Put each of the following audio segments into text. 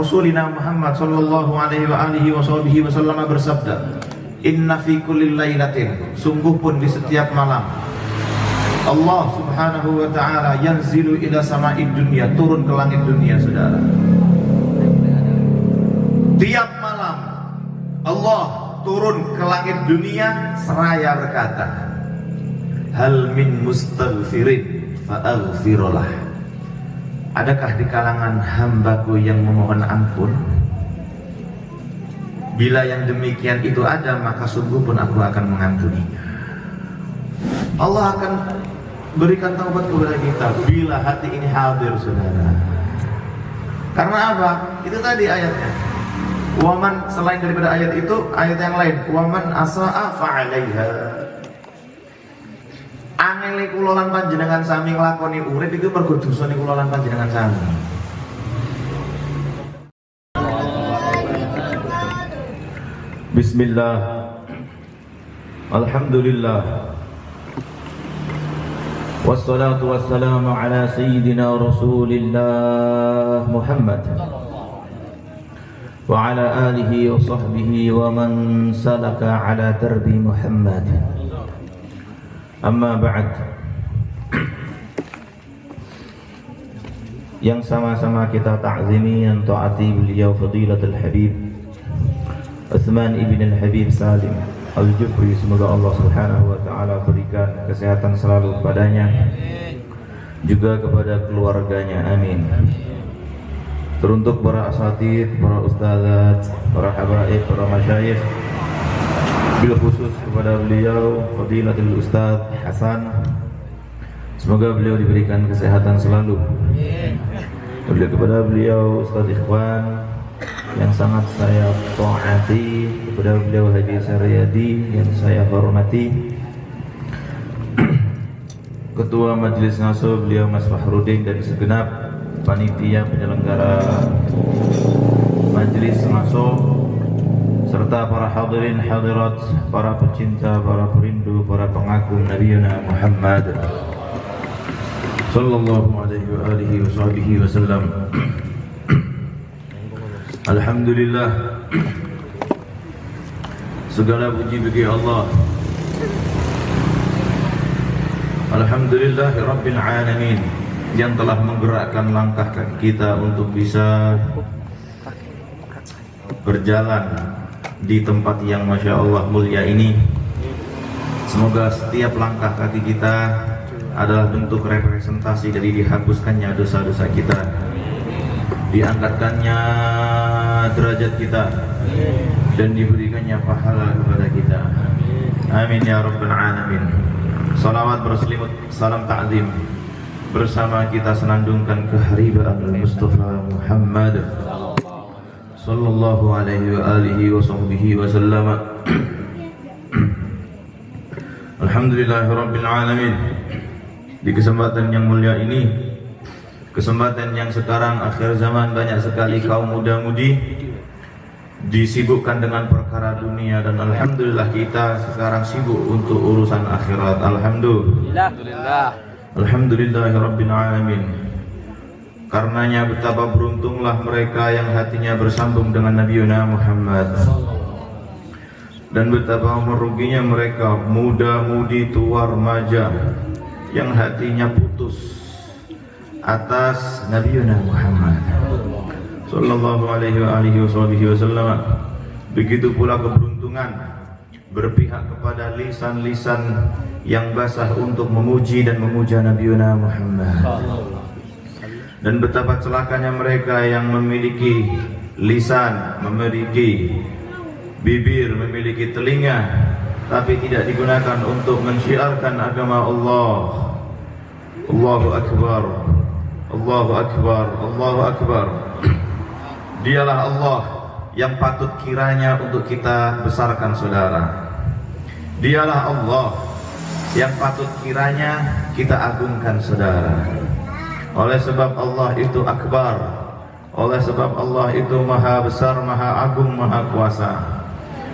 Rasulina Muhammad sallallahu alaihi wasallam bersabda, "Inna fi kulli lailatin," sungguh pun di setiap malam Allah subhanahu wa ta'ala yanzilu ila sama'id dunya, turun ke langit dunia, saudara. Tiap malam Allah turun ke langit dunia seraya berkata, "Hal min mustaghfirin fa'aghfirullah." Adakah di kalangan hambaku yang memohon ampun? Bila yang demikian itu ada, maka sungguh pun aku akan mengampuninya. Allah akan berikan taubat kepada kita bila hati ini hadir, saudara. Karena apa? Itu tadi ayatnya. Waman, selain daripada ayat itu, ayat yang lain, waman asa'a fa'alaiha. Angel kula lan panjenengan sami nglakoni urip iku mergo dosane kula lan panjenengan sami. Bismillah. Alhamdulillah. Wassalatu wassalamu ala sayyidina Rasulillah Muhammad wa ala alihi wa sahbihi wa man salaka ala darbi Muhammad. Amma ba'd. Yang sama-sama kita ta'zimi dan taati beliau Fadilatul Habib Utsman ibn al-Habib Salim Al-Jufri, semoga Allah subhanahu wa ta'ala berikan kesehatan selalu padanya, juga kepada keluarganya, amin. Teruntuk para asatid, para ustadzat, para habaib, para masyayikh, bil khusus kepada beliau Fadilatul Ustaz Hasan, semoga beliau diberikan kesehatan selalu. Kepada beliau Ustaz Ikhwan yang sangat saya taati, kepada beliau Haji Saryadi yang saya hormati, Ketua Majelis Ngasuh beliau Mas Fahrudin, dan segenap panitia penyelenggara Majelis Ngasuh, serta para hadirin hadirat, para pecinta, para perindu, para pengagum Nabiuna Muhammad sallallahu alaihi wasallam. Alhamdulillah, segala puji bagi Allah. Alhamdulillah Rabbil Alamin, yang telah menggerakkan langkah kaki kita untuk bisa berjalan di tempat yang Masya Allah mulia ini. Semoga setiap langkah kaki kita adalah bentuk representasi dari dihapuskannya dosa-dosa kita, diangkatkannya derajat kita, dan diberikannya pahala kepada kita. Amin ya Rabbal Alamin. Salawat berselimut salam ta'zim bersama kita senandungkan keharibaan Mustafa Muhammad sallallahu alaihi wa alihi wa sahbihi wa sallam. Alhamdulillahirabbil alamin. Di kesempatan yang mulia ini, kesempatan yang sekarang akhir zaman banyak sekali kaum muda-mudi disibukkan dengan perkara dunia, dan alhamdulillah kita sekarang sibuk untuk urusan akhirat. Alhamdulillah. Alhamdulillahirabbil alamin. Karenanya betapa beruntunglah mereka yang hatinya bersambung dengan Nabiuna Muhammad, dan betapa meruginya mereka muda-mudi, tua, remaja yang hatinya putus atas Nabiuna Muhammad sallallahu alaihi wasallam. Begitu pula keberuntungan berpihak kepada lisan-lisan yang basah untuk memuji dan memuja Nabiuna Muhammad, dan betapa celakanya mereka yang memiliki lisan, memiliki bibir, memiliki telinga, tapi tidak digunakan untuk mensyiarkan agama Allah. Allahu Akbar, Allahu Akbar, Allahu Akbar. Dialah Allah yang patut kiranya untuk kita besarkan, saudara. Dialah Allah yang patut kiranya kita agungkan, saudara. Oleh sebab Allah itu akbar, oleh sebab Allah itu maha besar, maha agung, maha kuasa,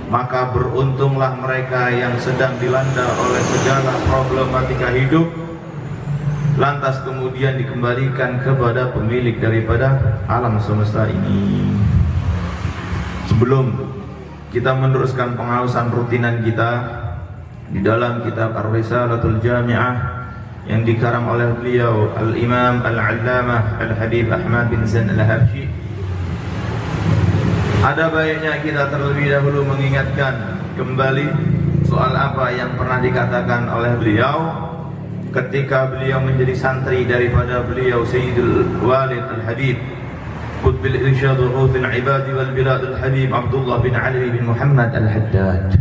maka beruntunglah mereka yang sedang dilanda oleh segala problematika hidup, lantas kemudian dikembalikan kepada pemilik daripada alam semesta ini. Sebelum kita meneruskan pengawasan rutinan kita di dalam kitab Ar-Risalatul Jami'ah yang dikarang oleh beliau Al-Imam Al-Allamah Al-Habib Ahmad bin Zain Al-Habsyi, ada baiknya kita terlebih dahulu mengingatkan kembali soal apa yang pernah dikatakan oleh beliau ketika beliau menjadi santri daripada beliau Sayyidul Walid Al-Habib Qutbil Irsyad wa Ghawthil Ibad wal Bilad Al-Habib Abdullah bin Ali bin Muhammad Al-Haddad.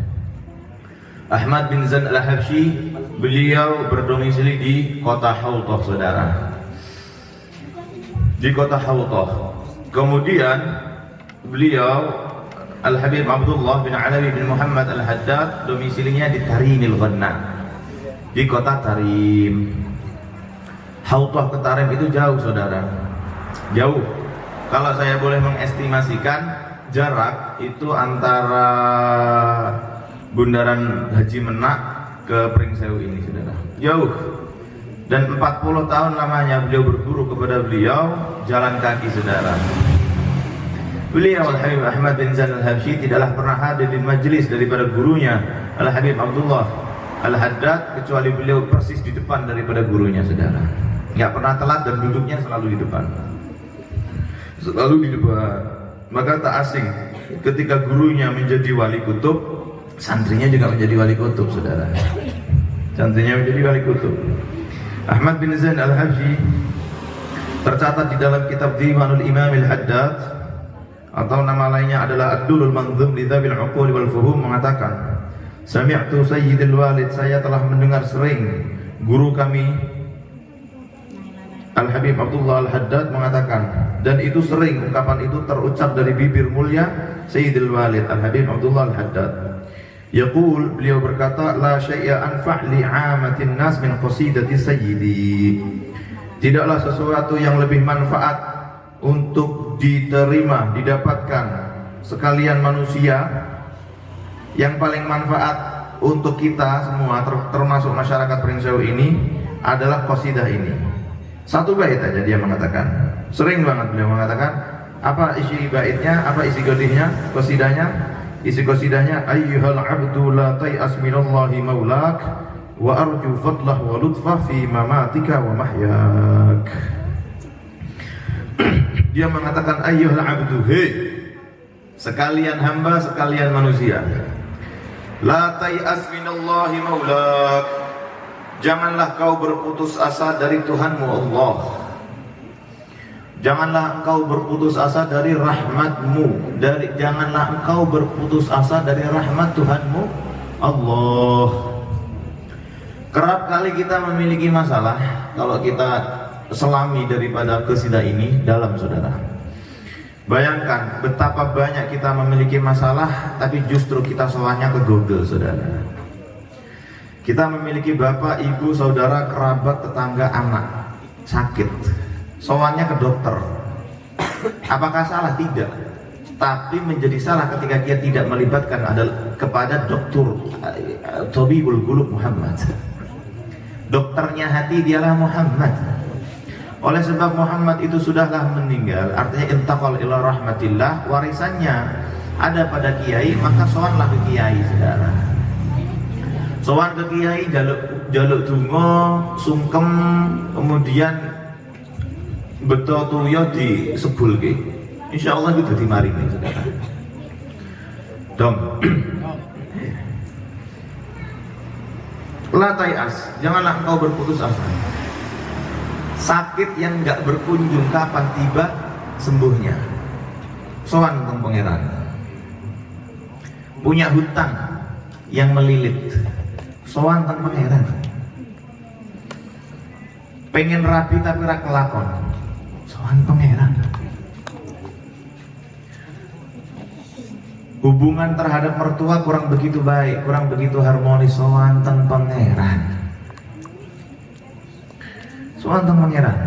Ahmad bin Zain Al-Habsyi, beliau berdomisili di kota Hawthah, saudara, di kota Hawthah. Kemudian beliau Al-Habib Abdullah bin Ali bin Muhammad Al-Haddad domisilinya di Tarimil Ghanna, di kota Tarim. Hawthah ke Tarim itu jauh, saudara, jauh. Kalau saya boleh mengestimasikan jarak itu antara Bundaran Haji Menak ke Pringsewu ini, saudara, jauh. Dan 40 tahun lamanya beliau berguru kepada beliau jalan kaki, saudara. Beliau Al-Habib Ahmad bin Zain Al-Habsyi tidaklah pernah hadir di majelis daripada gurunya Al-Habib Abdullah Al-Haddad kecuali beliau persis di depan daripada gurunya, saudara. Nggak pernah telat dan duduknya selalu di depan, selalu di depan. Maka tak asing ketika gurunya menjadi wali kutub, santrinya juga menjadi wali kutub, saudara. Santrinya menjadi wali kutub. Ahmad bin Zain Al-Habsyi tercatat di dalam kitab Diwanul Imam Al-Haddad, atau nama lainnya adalah Ad-Durrul Manzum li Dzabil Uqul wal Fuhum, mengatakan, Sami'tu Sayyidil Walid, saya telah mendengar sering guru kami Al-Habib Abdullah Al-Haddad mengatakan, dan itu sering ungkapan itu terucap dari bibir mulia Sayyidil Walid Al-Habib Abdullah Al-Haddad. Yaqul, beliau berkata, la syai'a anfa' li 'amatin nas min qasidati sayyidi. Tidaklah sesuatu yang lebih manfaat untuk diterima, didapatkan sekalian manusia, yang paling manfaat untuk kita semua termasuk masyarakat Pringsewu ini adalah qasidah ini. Satu bait aja dia mengatakan, sering banget beliau mengatakan. Apa isi baitnya, apa isi qasidah qasidahnya? Isi qasidahnya, ayyuhal abdu la tai'as minallahi maulak wa arju fadlah wa lutfah fi mamatika wa mahyak. Dia mengatakan, ayyuhal abdu, hei sekalian hamba, sekalian manusia, la tai'as minallahi maulak, janganlah kau berputus asa dari Tuhanmu Allah. Janganlah engkau berputus asa dari rahmatmu, janganlah engkau berputus asa dari rahmat Tuhanmu Allah. Kerap kali kita memiliki masalah kalau kita selami daripada qasidah ini dalam, saudara. Bayangkan betapa banyak kita memiliki masalah, tapi justru kita soalnya ke Google, saudara. Kita memiliki bapak, ibu, saudara, kerabat, tetangga, anak sakit, soalnya ke dokter. Apakah salah? Tidak. Tapi menjadi salah ketika dia tidak melibatkan kepada dokter Tabibul Qulub Muhammad. Dokternya hati dialah Muhammad. Oleh sebab Muhammad itu sudahlah meninggal, artinya intaqal ila rahmatillah, warisannya ada pada kiai, maka sowanlah ke kiai, saudara. Sowan ke kiai, jaluk donga, sungkem, kemudian beto tuyo disebulke. Insyaallah itu dadi maringi, saudara. Dom. La tai'as, janganlah engkau berputus asa. Sakit yang enggak berkunjung, kapan tiba sembuhnya? Sowan teng pangeran. Punya hutang yang melilit, sowan teng pangeran. Pengen rapi tapi ra kelakon, sowan pangeran. Hubungan terhadap mertua kurang begitu baik, kurang begitu harmonis, sowan teng pangeran. Sowan teng pangeran.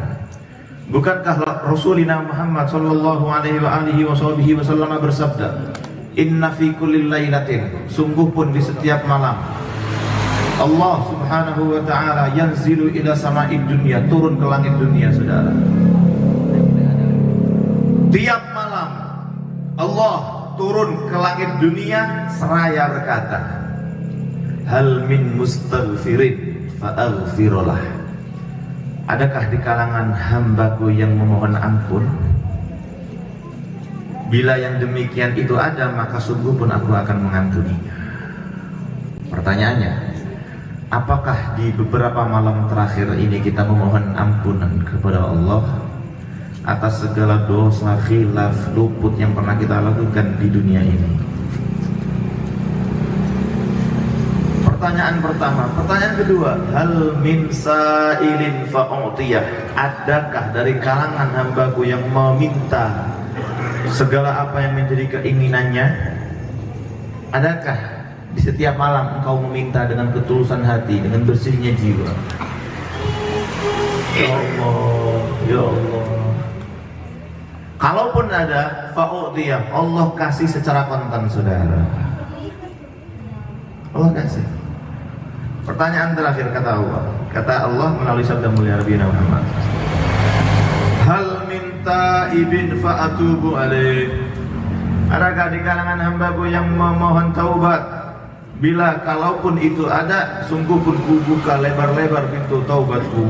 Bukankah Rasulina Muhammad sallallahu alaihi wasallam bersabda, inna fi kulli lailatin, sungguh pun di setiap malam Allah subhanahu wa ta'ala yanzilu ila sama'id dunya, turun ke langit dunia, saudara. Tiap malam Allah turun ke langit dunia seraya berkata, hal min mustaghfirin fa'aghfirullah. Adakah di kalangan hambaku yang memohon ampun? Bila yang demikian itu ada, maka sungguh pun aku akan mengampuninya. Pertanyaannya, apakah di beberapa malam terakhir ini kita memohon ampunan kepada Allah atas segala dosa, khilaf, luput yang pernah kita lakukan di dunia ini? Pertanyaan pertama. Pertanyaan kedua, hal min sa'ilin fa'utiyah. Adakah dari kalangan hambaku yang meminta segala apa yang menjadi keinginannya? Adakah di setiap malam engkau meminta dengan ketulusan hati, dengan bersihnya jiwa? Ya Allah, ya Allah. Kalaupun ada, fa'udiyah, Allah kasih secara kontan, saudara. Allah kasih. Pertanyaan terakhir, kata Allah melalui sabda mulia Nabi Muhammad, hal min taibin fa'atubu alaih. Adakah di kalangan hambaku yang memohon taubat? Bila kalaupun itu ada, sungguh pun ku buka lebar-lebar pintu taubatku.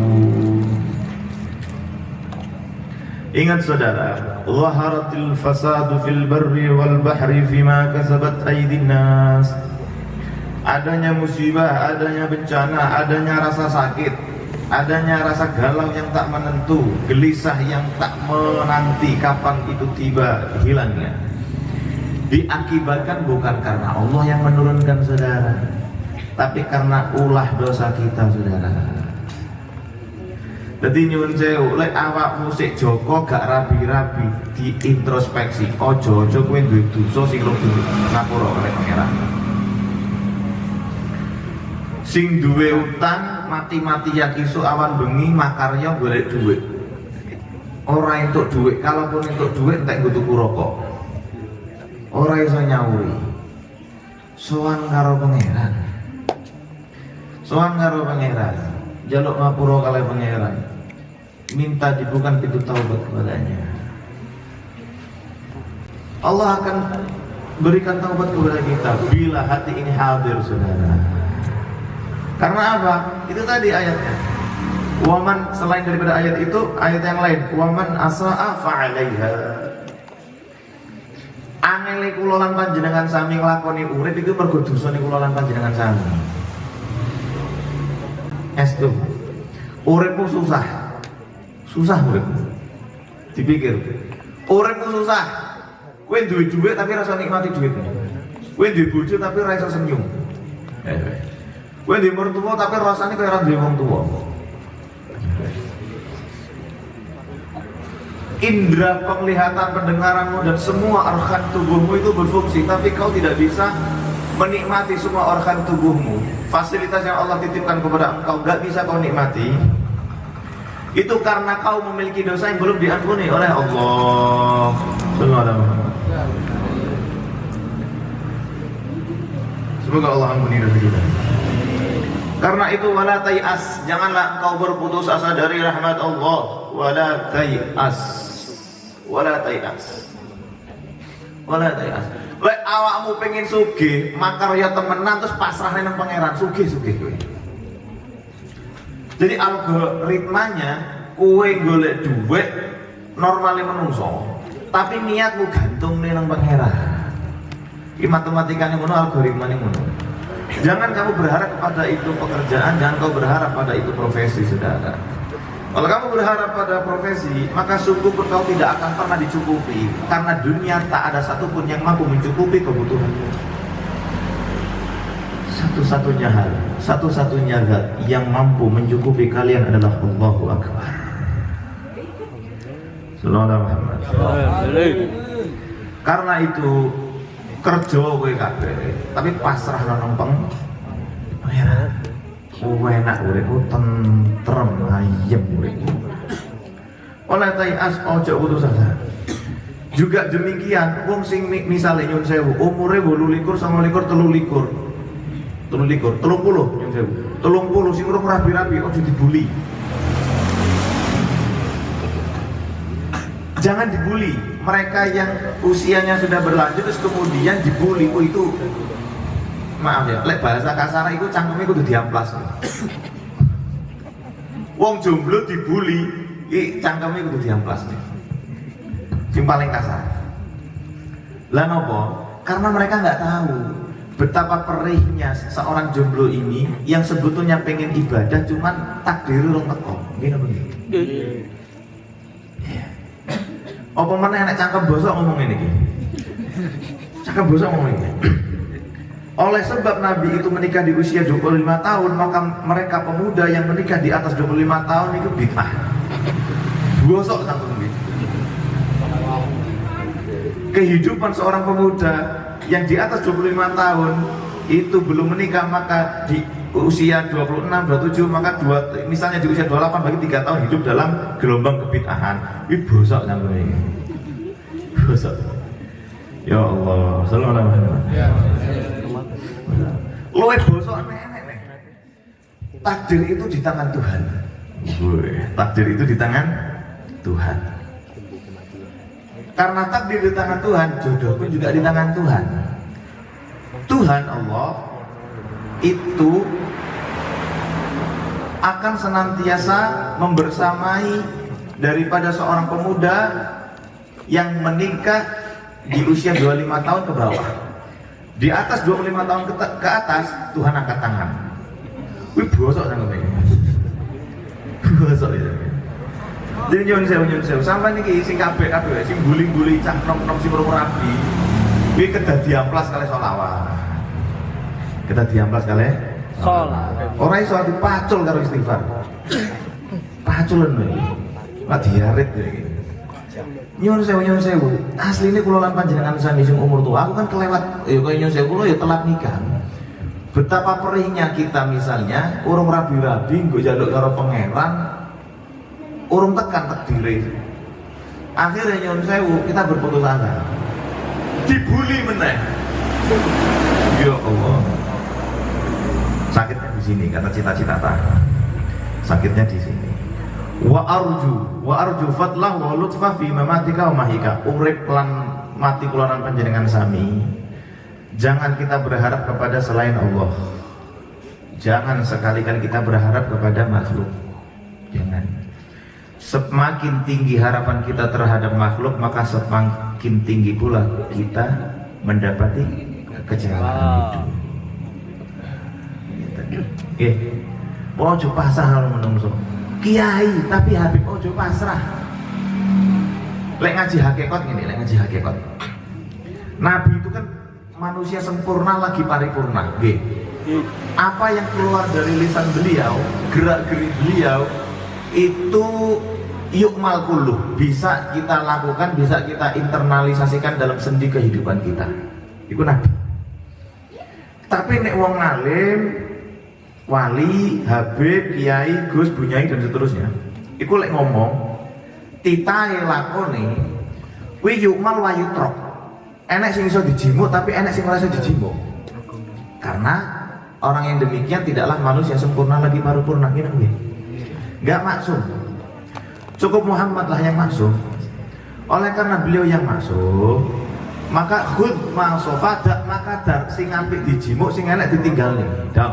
Ingat saudara, zaharatil fasadu fil barri wal bahri fima kasabat aydin nas. Adanya musibah, adanya bencana, adanya rasa sakit, adanya rasa galau yang tak menentu, gelisah yang tak menanti kapan itu tiba hilangnya, diakibatkan bukan karena Allah yang menurunkan, saudara, tapi karena ulah dosa kita, saudara. Jadi nyuwun sewu, lek awakmu sik joko gak rabi-rabi, diintrospeksi. Ojo kowe duwe dosa sing luwih ngapura kalih pangeran. Sing duwe utang mati-mati yakisu awan bengi makarya golek duit. Ora entuk duit, kalaupun entuk duit entek nggo tuku rokok. Ora iso nyauri. Sowan karo pangeran. Sowan karo pangeran. Jaluk ngapura kalih pangeran. Minta dibuka pintu taubat kepadanya. Allah akan berikan taubat kepada kita bila hati ini hadir, saudara. Karena apa? Itu tadi ayatnya. Waman, selain daripada ayat itu, ayat yang lain. Waman asa'a fa'alaiha. Angele kula lan panjenengan sami nglakoni urip iku mergo dosane kula lan panjenengan sami. Estu. Uripmu susah. Susah uripmu. Dipikir. Uripmu susah. Kowe duwe duit tapi rasa nikmati duitmu. Kowe duwe bojo tapi ora iso senyum. Kowe duwe mertua tapi rasane kaya ora duwe wong tuwa. Indra penglihatan, pendengaranmu dan semua organ tubuhmu itu berfungsi, tapi kau tidak bisa menikmati semua organ tubuhmu. Fasilitas yang Allah titipkan kepada engkau gak bisa kau nikmati. Itu karena kau memiliki dosa yang belum diampuni oleh Allah. Semoga Allah ampuni dosa kita. Karena itu wala tai'as, janganlah engkau berputus asa dari rahmat Allah. Wala tai'as, wala tai'as, wala tai'as. Lek awakmu pengen sugih, makarya temenan terus pasrah nang pangeran, sugih-sugih kowe. Jadi algoritmanya kowe golek duit normale menungso, tapi niatmu gantung nang pangeran. Iki matematikane ngono, algoritmane ngono. Jangan kamu berharap pada itu pekerjaan, jangan kau berharap pada itu profesi, saudara. Kalau kamu berharap pada profesi, maka sungguh kau tidak akan pernah dicukupi. Karena dunia tak ada satupun yang mampu mencukupi kebutuhanmu. Satu-satunya hal, satu-satunya zat yang mampu mencukupi kalian adalah Allahu Akbar. Sallallahu alaihi wasallam. Karena itu kerja kowe kabeh, tapi pasrah nang pangeran. Kowe enak uripku, tentrem, ayem uripku. Oleh tai'as, ojo putus asa. Juga demikian, wong sing misale nyun sewu, umure 28, 29, 30 nyun sewu. 30 sing urip rabi-rabi ojo dibuli. Jangan dibully. Mereka yang usianya sudah berlanjut terus kemudian dibully, oh itu maaf ya, lek bahasa kasar itu cangkeme kudu diamplas. Wong jomblo dibully, cangkeme kudu diamplas. Sing paling kasar. Lah nopo? Karena mereka nggak tahu betapa perihnya seorang jomblo ini yang sebetulnya pengen ibadah cuman takdir urung teko. Nggih napa nggih? Apa mana enak cangkem bosok ngomong ini? Cangkem bosok ngomong ini. Oleh sebab Nabi itu menikah di usia 25 tahun, maka mereka pemuda yang menikah di atas 25 tahun itu bid'ah. Bosok cangkem ini. Kehidupan seorang pemuda yang di atas 25 tahun itu belum menikah, maka di usia 26, 27, maka misalnya di usia 28 bagi 3 tahun hidup dalam gelombang kebid'ahan. Ini bosok sampai ini. Bosok. Ya Allah, sallallahu alaihi wasallam. Loe bosok nenek. Takdir itu di tangan Tuhan. Takdir itu di tangan Tuhan. Karena takdir di tangan Tuhan, jodoh pun juga di tangan Tuhan. Tuhan Allah itu akan senantiasa membersamai daripada seorang pemuda yang menikah di usia 25 tahun ke bawah. Di atas 25 tahun ke atas, Tuhan angkat tangan. Wih bosok nang ngene. Bosok ya. Jadi nyun sewu sampai niki sing kabeh sing guling-guling cah nom-nom sing rapi. Kuwi kedah diamplas kali selawat. Kita diamplas kali sholat. Ora iso dipacul karo istighfar. Paculen iki. Lah diarit iki. Nyun sewu. Asline kula lan panjenengan sami sing umur tua, aku kan kelewat ya kaya nyun sewu kula ya telat nikah. Betapa perihnya kita misalnya urung rabi-rabi nggo njaluk karo pangeran, urung tekan takdire. Akhirnya nyun sewu kita berputus asa. Dibully meneh. Ya Allah. Sakitnya di sini, kata cita-cita tak. Sakitnya di sini. Wa arju fadlah wa lutfa fi mamatika wa mahika. Urip lan mati kula lan panjenengan sami. Jangan kita berharap kepada selain Allah. Jangan sekali-kali kita berharap kepada makhluk. Jangan. Semakin tinggi harapan kita terhadap makhluk, maka semakin tinggi pula kita mendapati kecelakaan hidup. Ojo pasrah kalau menungso. Kiai tapi Habib ojo pasrah. Lek ngaji hakikat gini, lek ngaji hakikat. Nabi itu kan manusia sempurna lagi paripurna. Apa yang keluar dari lisan beliau, gerak-gerik beliau itu yukmal kulluh, bisa kita lakukan, bisa kita internalisasikan dalam sendi kehidupan kita. Itu Nabi. Tapi nek wong alim, wali, habib, kiai, gus, bunyai dan seterusnya, iku lek ngomong titahe lakone kuwi yukmal wa yutrok. Enek sing iso dijimuk tapi enek sing ora iso dijimuk. Karena orang yang demikian tidaklah manusia sempurna lagi paripurna gitu nggih. Enggak maksum. Cukup Muhammad lah yang maksum. Oleh karena beliau yang maksum, maka khud ma sofada maka dar sing apik dijimuk sing enek ditinggal nih. Dam.